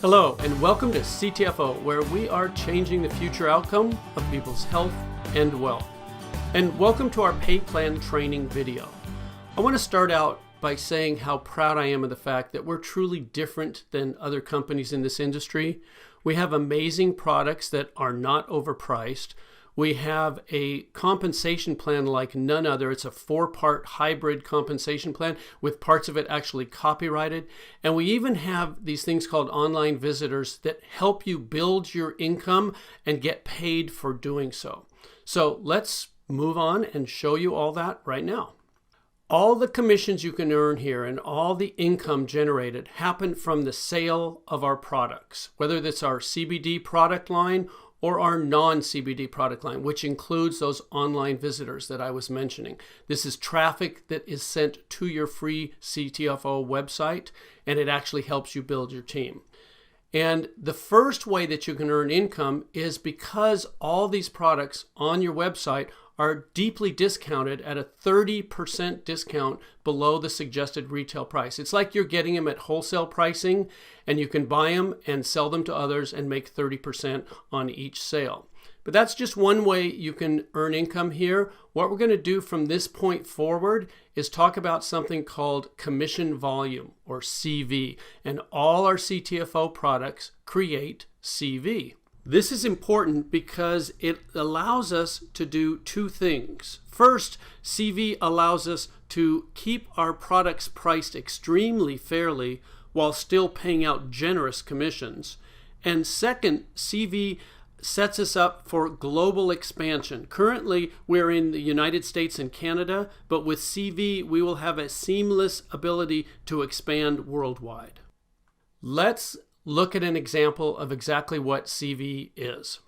Hello, and welcome to CTFO, where we are changing the future outcome of people's health and wealth. And welcome to our pay plan training video. I want to start out by saying how proud I am of the fact that we're truly different than other companies in this industry. We have amazing products that are not overpriced. We have a compensation plan like none other. It's a 4-part hybrid compensation plan with parts of it actually copyrighted. And we even have these things called online visitors that help you build your income and get paid for doing so. So let's move on and show you all that right now. All the commissions you can earn here and all the income generated happen from the sale of our products, whether that's our CBD product line or our non-CBD product line, which includes those online visitors that I was mentioning. This is traffic that is sent to your free CTFO website, and it actually helps you build your team. And the first way that you can earn income is because all these products on your website are deeply discounted at a 30% discount below the suggested retail price. It's like you're getting them at wholesale pricing, and you can buy them and sell them to others and make 30% on each sale. But that's just one way you can earn income here. What we're going to do from this point forward is talk about something called commission volume, or CV, and all our CTFO products create CV. This is important because it allows us to do two things. First, CV allows us to keep our products priced extremely fairly while still paying out generous commissions. And second, CV sets us up for global expansion. Currently, we're in the United States and Canada, but with CV, we will have a seamless ability to expand worldwide. Let's look at an example of exactly what CV is.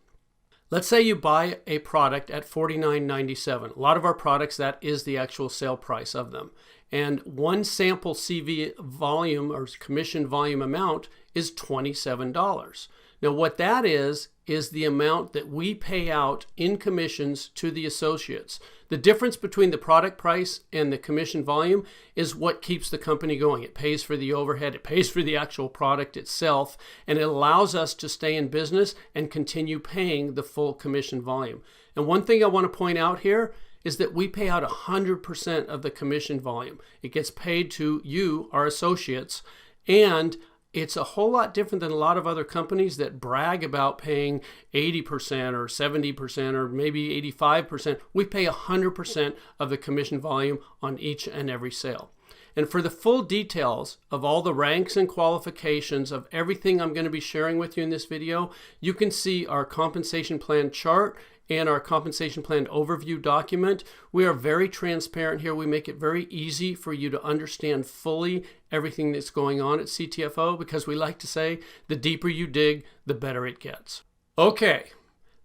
Let's say you buy a product at $49.97. A lot of our products, that is the actual sale price of them. And one sample CV volume or commission volume amount is $27. Now what that is the amount that we pay out in commissions to the associates. The difference between the product price and the commission volume is what keeps the company going. It pays for the overhead, it pays for the actual product itself, and it allows us to stay in business and continue paying the full commission volume. And one thing I want to point out here is that we pay out 100% of the commission volume. It gets paid to you, our associates, and it's a whole lot different than a lot of other companies that brag about paying 80% or 70% or maybe 85%. We pay 100% of the commission volume on each and every sale. And for the full details of all the ranks and qualifications of everything I'm going to be sharing with you in this video, you can see our compensation plan chart and our compensation plan overview document. We are very transparent here. We make it very easy for you to understand fully everything that's going on at CTFO, because we like to say the deeper you dig, the better it gets. Okay,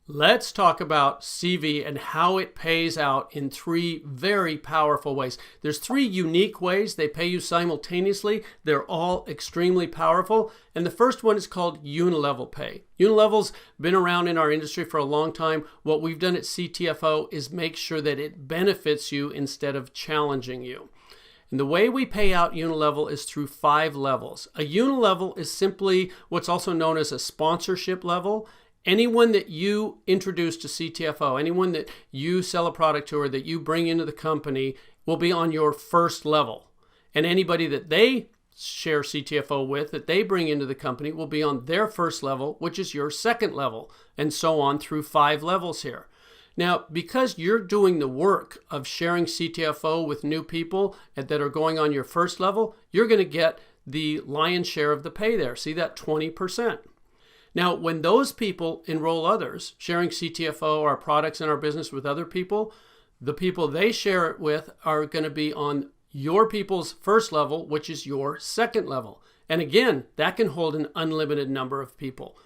let's talk about CV and how it pays out in 3 very powerful ways. There's 3 unique ways they pay you simultaneously. They're all extremely powerful. And the first one is called unilevel pay. Unilevel's been around in our industry for a long time. What we've done at CTFO is make sure that it benefits you instead of challenging you. And the way we pay out unilevel is through 5 levels. A unilevel is simply what's also known as a sponsorship level. Anyone that you introduce to CTFO, anyone that you sell a product to or that you bring into the company will be on your first level. And anybody that they share CTFO with, that they bring into the company, will be on their first level, which is your second level, and so on through 5 levels here. Now, because you're doing the work of sharing CTFO with new people that are going on your first level, you're going to get the lion's share of the pay there. See that 20%. Now, when those people enroll others, sharing CTFO, our products and our business with other people, the people they share it with are going to be on your people's first level, which is your second level. And again, that can hold an unlimited number of people.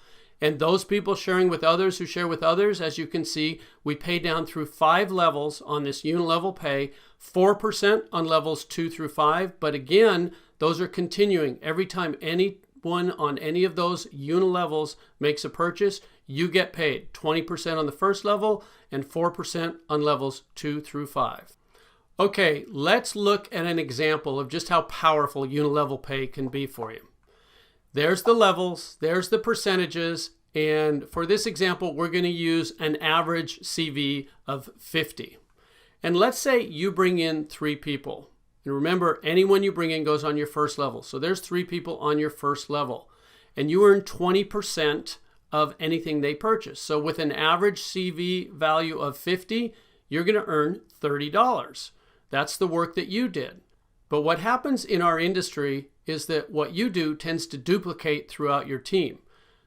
And those people sharing with others who share with others, as you can see, we pay down through 5 levels on this unilevel pay, 4% on levels 2 through 5. But again, those are continuing. Every time anyone on any of those unilevels makes a purchase, you get paid 20% on the first level and 4% on levels 2 through 5. Okay, let's look at an example of just how powerful unilevel pay can be for you. There's the levels, there's the percentages, and for this example, we're going to use an average CV of 50. And let's say you bring in 3 people. And remember, anyone you bring in goes on your first level. So there's 3 people on your first level. And you earn 20% of anything they purchase. So with an average CV value of 50, you're going to earn $30. That's the work that you did. But what happens in our industry is that what you do tends to duplicate throughout your team.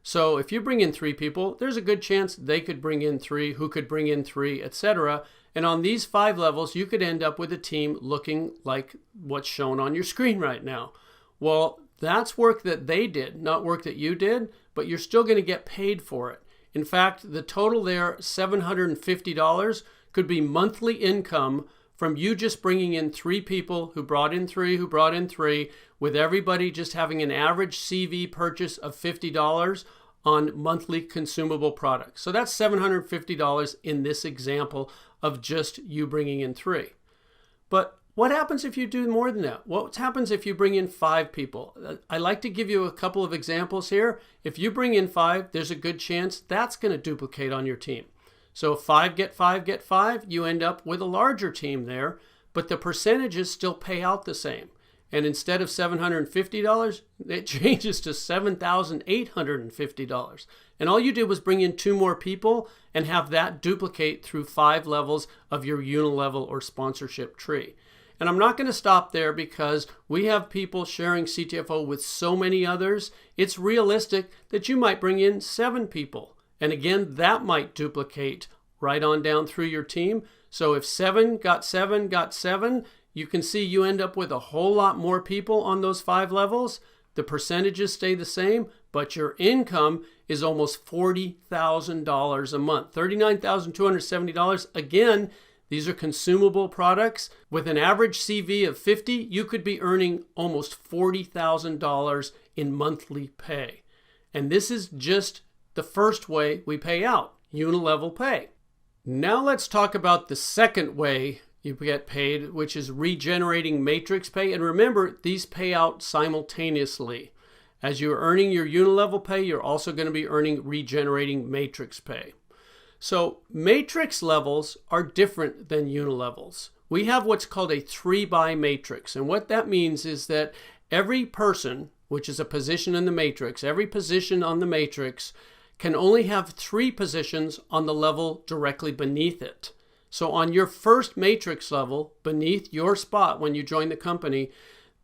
So if you bring in 3 people, there's a good chance they could bring in 3, who could bring in 3, etc. And on these 5 levels, you could end up with a team looking like what's shown on your screen right now. Well, that's work that they did, not work that you did, but you're still going to get paid for it. In fact, the total there, $750, could be monthly income from you just bringing in 3 people who brought in 3, who brought in 3, with everybody just having an average CV purchase of $50 on monthly consumable products. So that's $750 in this example of just you bringing in 3. But what happens if you do more than that? What happens if you bring in 5 people? I like to give you a couple of examples here. If you bring in 5, there's a good chance that's going to duplicate on your team. So if 5 get 5 get 5, you end up with a larger team there, but the percentages still pay out the same. And instead of $750, it changes to $7,850. And all you did was bring in 2 more people and have that duplicate through 5 levels of your unilevel or sponsorship tree. And I'm not going to stop there because we have people sharing CTFO with so many others. It's realistic that you might bring in 7 people. And again, that might duplicate right on down through your team. So if 7 got 7 got 7, you can see you end up with a whole lot more people on those 5 levels. The percentages stay the same, but your income is almost $40,000 a month, $39,270. Again, these are consumable products. With an average CV of 50, you could be earning almost $40,000 in monthly pay. And this is just the first way we pay out, unilevel pay. Now let's talk about the second way you get paid, which is regenerating matrix pay. And remember, these pay out simultaneously. As you're earning your unilevel pay, you're also going to be earning regenerating matrix pay. So matrix levels are different than unilevels. We have what's called a 3-by matrix. And what that means is that every person, which is a position in the matrix, every position on the matrix can only have 3 positions on the level directly beneath it. So on your first matrix level, beneath your spot when you join the company,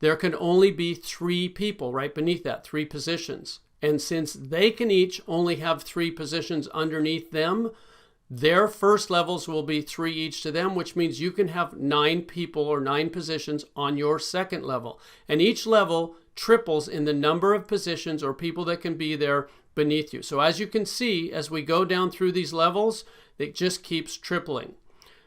there can only be 3 people right beneath that, 3 positions. And since they can each only have 3 positions underneath them, their first levels will be 3 each to them, which means you can have 9 people or 9 positions on your second level. And each level triples in the number of positions or people that can be there beneath you. So as you can see, as we go down through these levels, it just keeps tripling.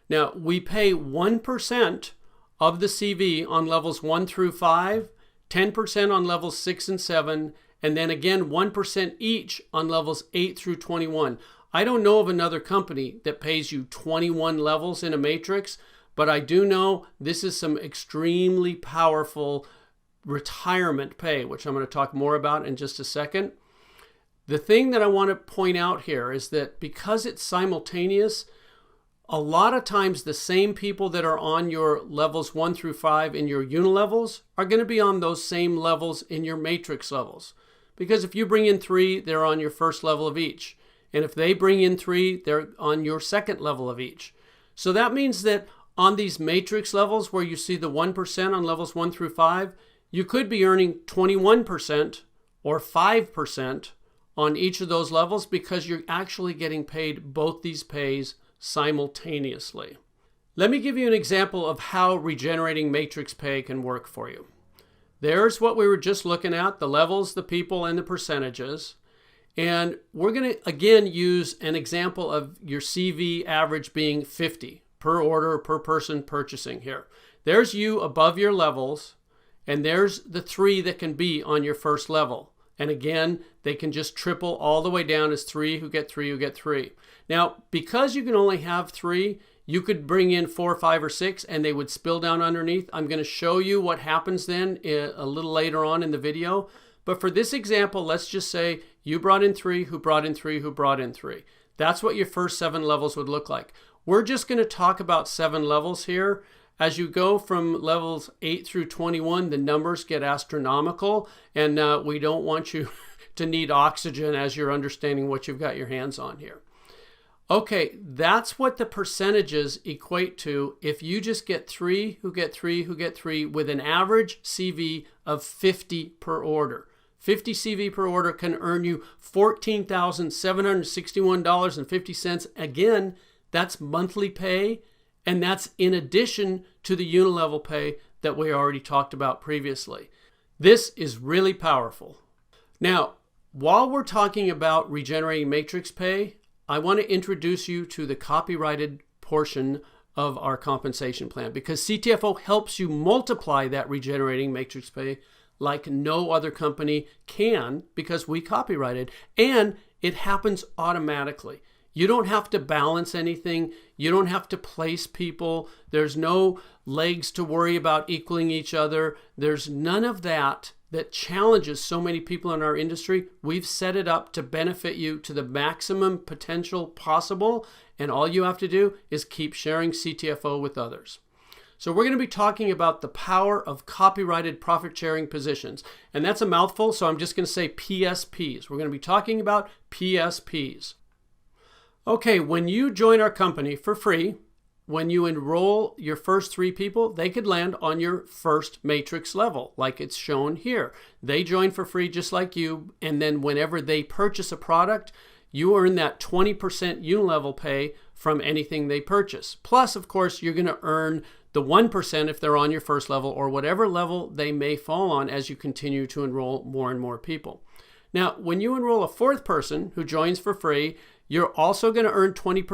Now, we pay 1% of the CV on levels 1 through 5, 10% on levels 6 and 7, and then again 1% each on levels 8 through 21. I don't know of another company that pays you 21 levels in a matrix, but I do know this is some extremely powerful retirement pay, which I'm going to talk more about in just a second. The thing that I want to point out here is that because it's simultaneous, a lot of times the same people that are on your levels 1 through 5 in your unilevels are going to be on those same levels in your matrix levels. Because if you bring in 3, they're on your first level of each. And if they bring in 3, they're on your second level of each. So that means that on these matrix levels where you see the 1% on levels 1 through 5, you could be earning 21% or 5% on each of those levels because you're actually getting paid both these pays simultaneously. Let me give you an example of how regenerating matrix pay can work for you. There's what we were just looking at, the levels, the people, and the percentages. And we're going to, again, use an example of your CV average being 50 per order, per person purchasing here. There's you above your levels, and there's the 3 that can be on your first level. And again, they can just triple all the way down as 3 who get 3 who get 3. Now, because you can only have 3, you could bring in 4, 5, or 6, and they would spill down underneath. I'm going to show you what happens then a little later on in the video. But for this example, let's just say you brought in 3, who brought in 3, who brought in 3. That's what your first 7 levels would look like. We're just going to talk about 7 levels here. As you go from levels 8 through 21, the numbers get astronomical, and we don't want you to need oxygen as you're understanding what you've got your hands on here. Okay, that's what the percentages equate to if you just get 3, who get 3, who get 3, with an average CV of 50 per order. 50 CV per order can earn you $14,761.50. Again, that's monthly pay, and that's in addition to the unilevel pay that we already talked about previously. This is really powerful. Now, while we're talking about regenerating matrix pay, I want to introduce you to the copyrighted portion of our compensation plan, because CTFO helps you multiply that regenerating matrix pay like no other company can, because we copyrighted, and it happens automatically. You don't have to balance anything. You don't have to place people. There's no legs to worry about equaling each other. There's none of that challenges so many people in our industry. We've set it up to benefit you to the maximum potential possible, and all you have to do is keep sharing CTFO with others. So we're going to be talking about the power of copyrighted profit-sharing positions. And that's a mouthful, so I'm just going to say PSPs. We're going to be talking about PSPs. Okay, when you join our company for free, when you enroll your first 3 people, they could land on your first matrix level, like it's shown here. They join for free just like you, and then whenever they purchase a product, you earn that 20% unilevel pay from anything they purchase. Plus, of course, you're going to earn the 1% if they're on your first level, or whatever level they may fall on as you continue to enroll more and more people. Now, when you enroll a 4th person who joins for free, you're also going to earn 20%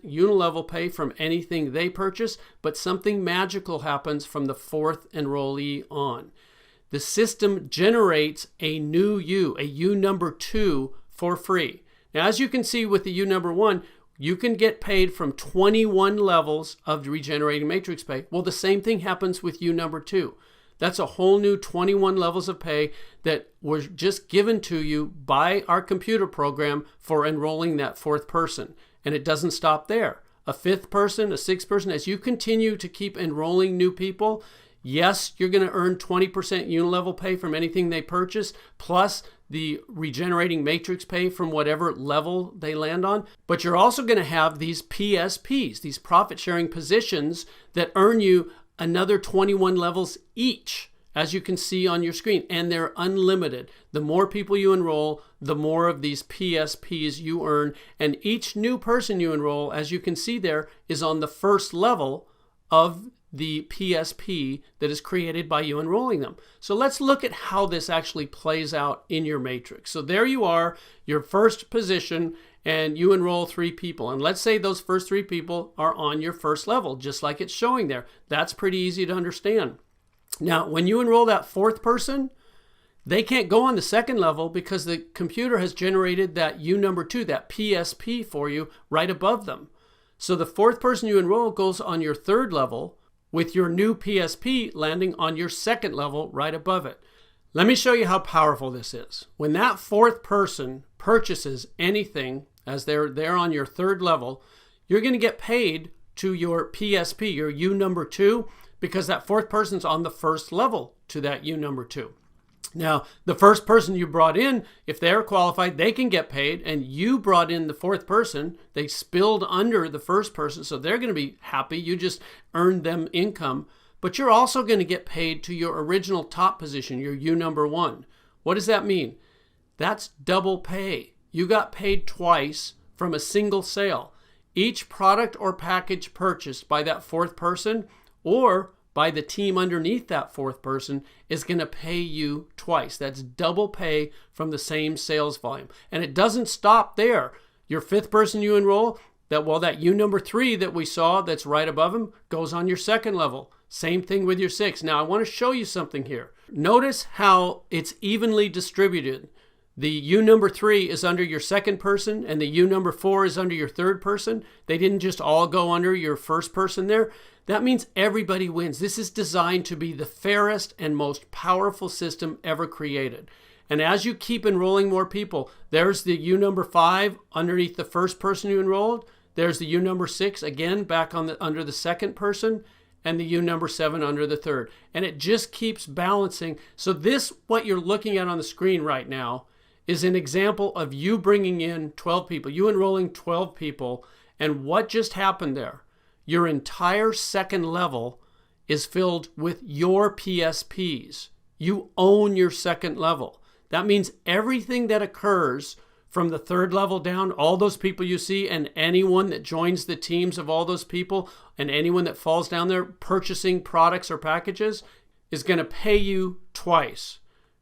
unilevel pay from anything they purchase, but something magical happens from the 4th enrollee on. The system generates a new U, a U number 2, for free. Now, as you can see with the U number 1, you can get paid from 21 levels of regenerating matrix pay. Well, the same thing happens with U number 2. That's a whole new 21 levels of pay that was just given to you by our computer program for enrolling that 4th person. And it doesn't stop there. A 5th person, a 6th person, as you continue to keep enrolling new people, yes, you're going to earn 20% unilevel pay from anything they purchase, plus the regenerating matrix pay from whatever level they land on. But you're also going to have these PSPs, these profit sharing positions, that earn you another 21 levels each, as you can see on your screen, and they're unlimited. The more people you enroll, the more of these PSPs you earn, and each new person you enroll, as you can see there, is on the first level of the PSP that is created by you enrolling them. So let's look at how this actually plays out in your matrix. So there you are, your first position, and you enroll 3 people. And let's say those first 3 people are on your first level, just like it's showing there. That's pretty easy to understand. Now, when you enroll that 4th person, they can't go on the 2nd level because the computer has generated that U number 2, that PSP for you right above them. So the 4th person you enroll goes on your 3rd level, with your new PSP landing on your 2nd level right above it. Let me show you how powerful this is. When that 4th person purchases anything, as they're there on your 3rd level, you're going to get paid to your PSP, your U number 2, because that 4th person's on the 1st level to that U number 2. Now, the first person you brought in, if they're qualified, they can get paid, and you brought in the 4th person. They spilled under the 1st person, so they're going to be happy. You just earned them income. But you're also going to get paid to your original top position, your U number 1. What does that mean? That's double pay. You got paid twice from a single sale. Each product or package purchased by that 4th person or by the team underneath that 4th person is going to pay you twice. That's double pay from the same sales volume. And it doesn't stop there. Your 5th person you enroll, that U number 3 that we saw that's right above him goes on your 2nd level. Same thing with your 6th. Now I want to show you something here. Notice how it's evenly distributed. The U number 3 is under your 2nd person, and the U number 4 is under your 3rd person. They didn't just all go under your 1st person there. That means everybody wins. This is designed to be the fairest and most powerful system ever created. And as you keep enrolling more people, there's the U number 5 underneath the first person you enrolled. There's the U number 6 again back on under the second person, and the U number 7 under the third. And it just keeps balancing. So this, what you're looking at on the screen right now, is an example of you bringing in 12 people, you enrolling 12 people. And what just happened there? Your entire second level is filled with your PSPs. You own your second level. That means everything that occurs from the third level down, all those people you see, and anyone that joins the teams of all those people, and anyone that falls down there purchasing products or packages, is going to pay you twice.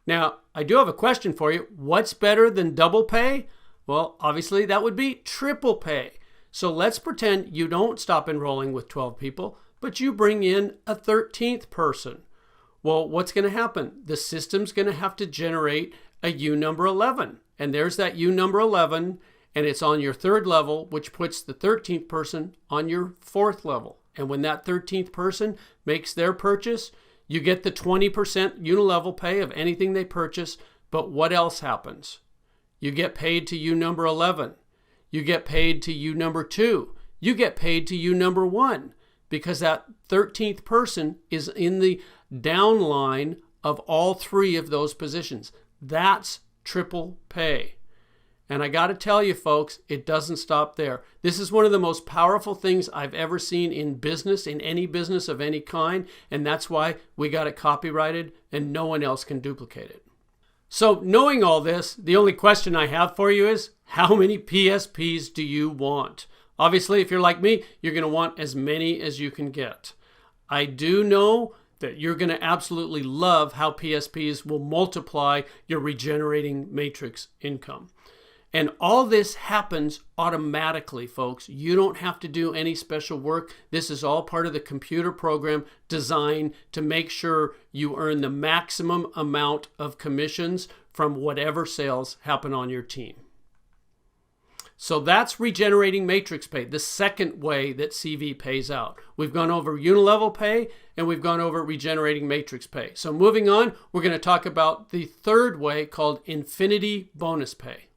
Now, I do have a question for you. What's better than double pay? Well, obviously that would be triple pay. So let's pretend you don't stop enrolling with 12 people, but you bring in a 13th person. Well, what's going to happen? The system's going to have to generate a U number 11. And there's that U number 11, and it's on your third level, which puts the 13th person on your fourth level. And when that 13th person makes their purchase, you get the 20% unilevel pay of anything they purchase. But what else happens? You get paid to U number 11. You get paid to U number 2. You get paid to U number 1, because that 13th person is in the downline of all three of those positions. That's triple pay. And I got to tell you, folks, it doesn't stop there. This is one of the most powerful things I've ever seen in business, in any business of any kind. And that's why we got it copyrighted and no one else can duplicate it. So knowing all this, the only question I have for you is, how many PSPs do you want? Obviously, if you're like me, you're going to want as many as you can get. I do know that you're going to absolutely love how PSPs will multiply your regenerating matrix income. And all this happens automatically, folks. You don't have to do any special work. This is all part of the computer program designed to make sure you earn the maximum amount of commissions from whatever sales happen on your team. So that's regenerating matrix pay, the second way that CV pays out. We've gone over unilevel pay and we've gone over regenerating matrix pay. So moving on, we're going to talk about the third way called infinity bonus pay.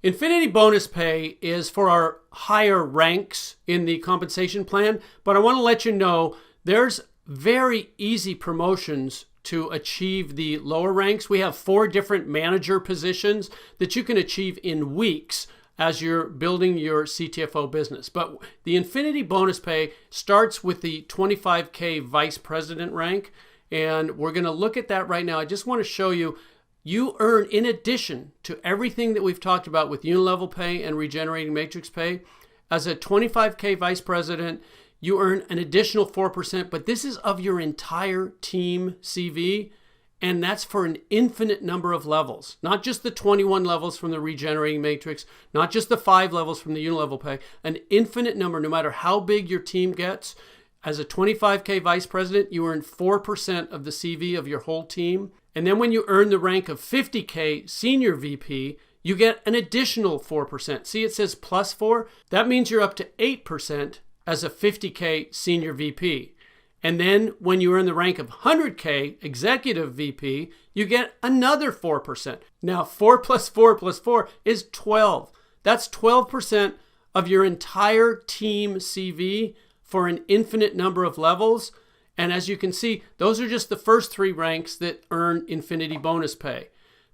Infinity bonus pay is for our higher ranks in the compensation plan, but I want to let you know there's very easy promotions to achieve the lower ranks. We have 4 different manager positions that you can achieve in weeks as you're building your CTFO business. But the infinity bonus pay starts with the 25K vice president rank, and we're going to look at that right now. I just want to show you, you earn, in addition to everything that we've talked about with unilevel pay and regenerating matrix pay, as a 25K vice president, you earn an additional 4%, but this is of your entire team CV, and that's for an infinite number of levels, not just the 21 levels from the regenerating matrix, not just the 5 levels from the unilevel pay, an infinite number, no matter how big your team gets. As a 25K vice president, you earn 4% of the CV of your whole team. And then when you earn the rank of 50K senior VP, you get an additional 4%. See, it says plus 4. That means you're up to 8% as a 50K senior VP. And then when you earn the rank of 100K executive VP, you get another 4%. Now 4 plus 4 plus 4 is 12. That's 12% of your entire team CV for an infinite number of levels. And as you can see, those are just the first 3 ranks that earn infinity bonus pay.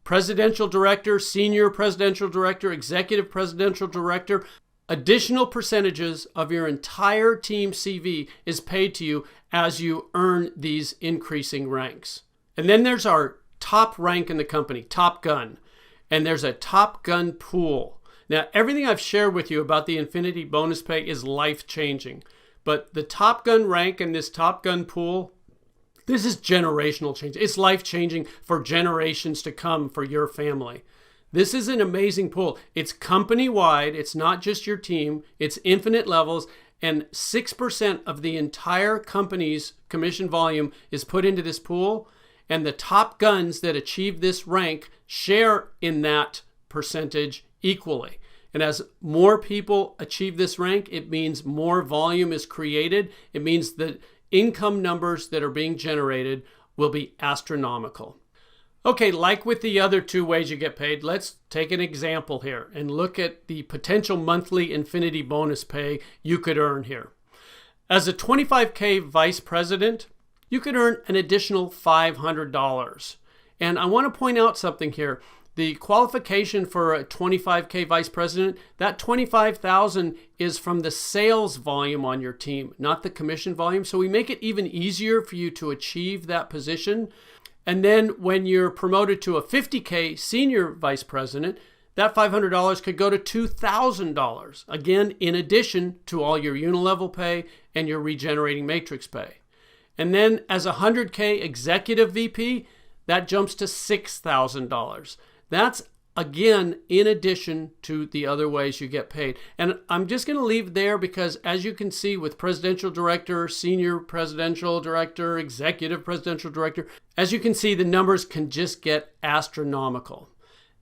Presidential director, senior presidential director, executive presidential director. Additional percentages of your entire team CV is paid to you as you earn these increasing ranks. And then there's our top rank in the company, Top Gun. And there's a Top Gun pool. Now, everything I've shared with you about the infinity bonus pay is life-changing. But the Top Gun rank and this Top Gun pool, this is generational change. It's life-changing for generations to come for your family. This is an amazing pool. It's company-wide. It's not just your team. It's infinite levels. And 6% of the entire company's commission volume is put into this pool. And the top guns that achieve this rank share in that percentage equally. And as more people achieve this rank, it means more volume is created. It means the income numbers that are being generated will be astronomical. Okay, like with the other two ways you get paid, let's take an example here and look at the potential monthly infinity bonus pay you could earn here. As a 25K vice president, you could earn an additional $500. And I want to point out something here. The qualification for a 25K vice president, that $25,000 is from the sales volume on your team, not the commission volume. So we make it even easier for you to achieve that position. And then when you're promoted to a 50K senior vice president, that $500 could go to $2,000, again, in addition to all your unilevel pay and your regenerating matrix pay. And then as a 100K executive VP, that jumps to $6,000. That's, again, in addition to the other ways you get paid. And I'm just going to leave there because, as you can see with presidential director, senior presidential director, executive presidential director, as you can see, the numbers can just get astronomical.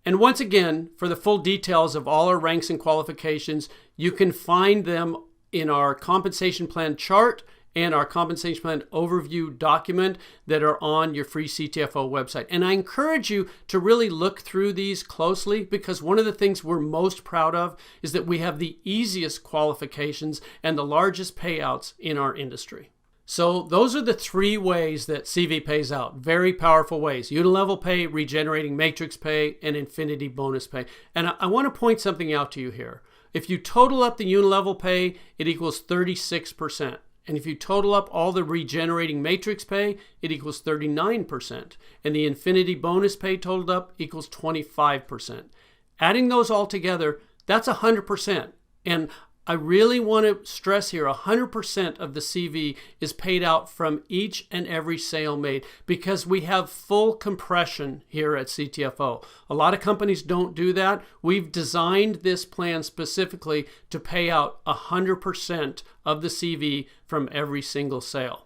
And once again, for the full details of all our ranks and qualifications, you can find them in our compensation plan chart and our compensation plan overview document that are on your free CTFO website. And I encourage you to really look through these closely, because one of the things we're most proud of is that we have the easiest qualifications and the largest payouts in our industry. So those are the three ways that CV pays out. Very powerful ways: unilevel pay, regenerating matrix pay, and infinity bonus pay. And I want to point something out to you here. If you total up the unilevel pay, it equals 36%. And if you total up all the regenerating matrix pay, it equals 39%. And the infinity bonus pay totaled up equals 25%. Adding those all together, that's 100%. And I really want to stress here, 100% of the CV is paid out from each and every sale made, because we have full compression here at CTFO. A lot of companies don't do that. We've designed this plan specifically to pay out 100% of the CV from every single sale.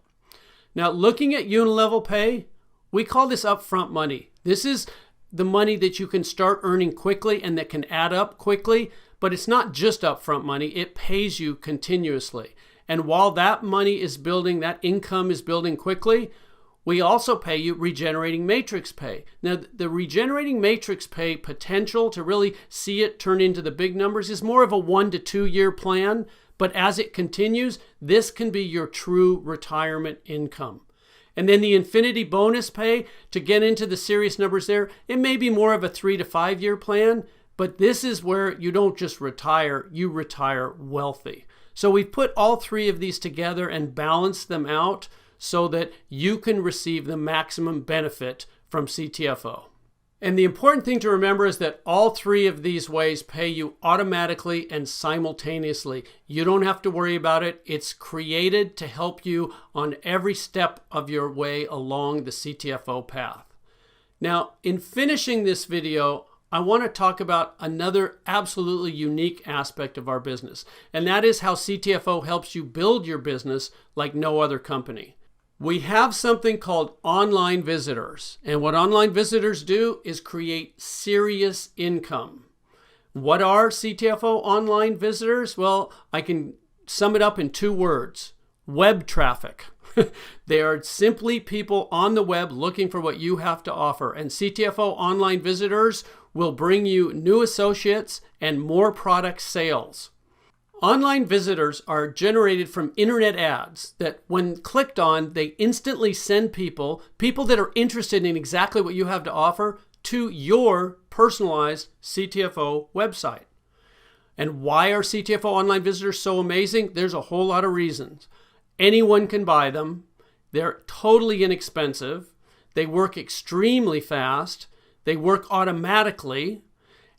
Now, looking at unilevel pay, we call this upfront money. This is the money that you can start earning quickly and that can add up quickly. But it's not just upfront money, it pays you continuously. And while that money is building, that income is building quickly, we also pay you regenerating matrix pay. Now, the regenerating matrix pay potential to really see it turn into the big numbers is more of a 1 to 2 year plan. But as it continues, this can be your true retirement income. And then the infinity bonus pay, to get into the serious numbers there, it may be more of a 3 to 5 year plan. But this is where you don't just retire, you retire wealthy. So we've put all three of these together and balanced them out so that you can receive the maximum benefit from CTFO. And the important thing to remember is that all three of these ways pay you automatically and simultaneously. You don't have to worry about it. It's created to help you on every step of your way along the CTFO path. Now, in finishing this video, I want to talk about another absolutely unique aspect of our business, and that is how CTFO helps you build your business like no other company. We have something called online visitors, and what online visitors do is create serious income. What are CTFO online visitors? Well, I can sum it up in 2 words: web traffic. They are simply people on the web looking for what you have to offer, and CTFO online visitors will bring you new associates and more product sales. Online visitors are generated from internet ads that, when clicked on, they instantly send people that are interested in exactly what you have to offer to your personalized CTFO website. And why are CTFO online visitors so amazing? There's a whole lot of reasons. Anyone can buy them. They're totally inexpensive. They work extremely fast. They work automatically,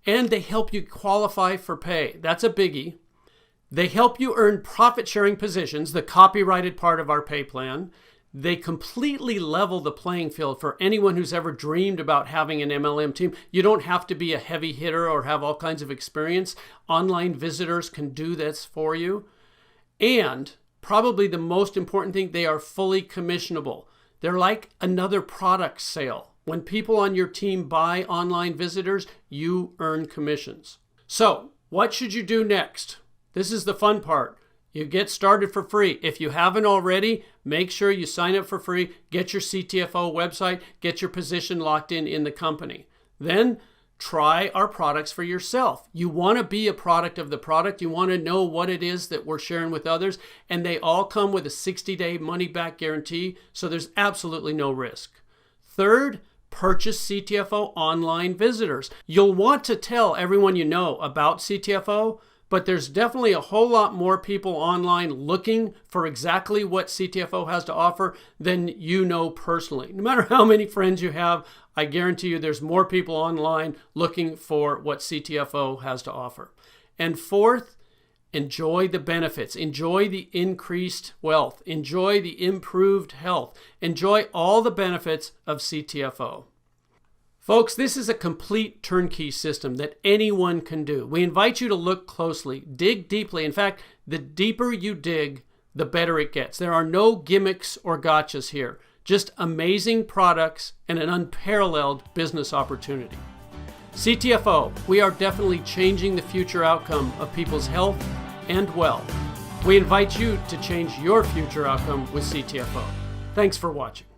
and they help you qualify for pay. That's a biggie. They help you earn profit-sharing positions, the copyrighted part of our pay plan. They completely level the playing field for anyone who's ever dreamed about having an MLM team. You don't have to be a heavy hitter or have all kinds of experience. Online visitors can do this for you. And probably the most important thing, they are fully commissionable. They're like another product sale. When people on your team buy online visitors, you earn commissions. So, what should you do next? This is the fun part. You get started for free. If you haven't already, make sure you sign up for free, get your CTFO website, get your position locked in the company. Then try our products for yourself. You want to be a product of the product. You want to know what it is that we're sharing with others. And they all come with a 60-day money-back guarantee, so there's absolutely no risk. Third, purchase CTFO online visitors. You'll want to tell everyone you know about CTFO, but there's definitely a whole lot more people online looking for exactly what CTFO has to offer than you know personally. No matter how many friends you have, I guarantee you there's more people online looking for what CTFO has to offer. And fourth, enjoy the benefits. Enjoy the increased wealth. Enjoy the improved health. Enjoy all the benefits of CTFO. Folks, this is a complete turnkey system that anyone can do. We invite you to look closely, dig deeply. In fact, the deeper you dig, the better it gets. There are no gimmicks or gotchas here, just amazing products and an unparalleled business opportunity. CTFO, we are definitely changing the future outcome of people's health and wealth. We invite you to change your future outcome with CTFO. Thanks for watching.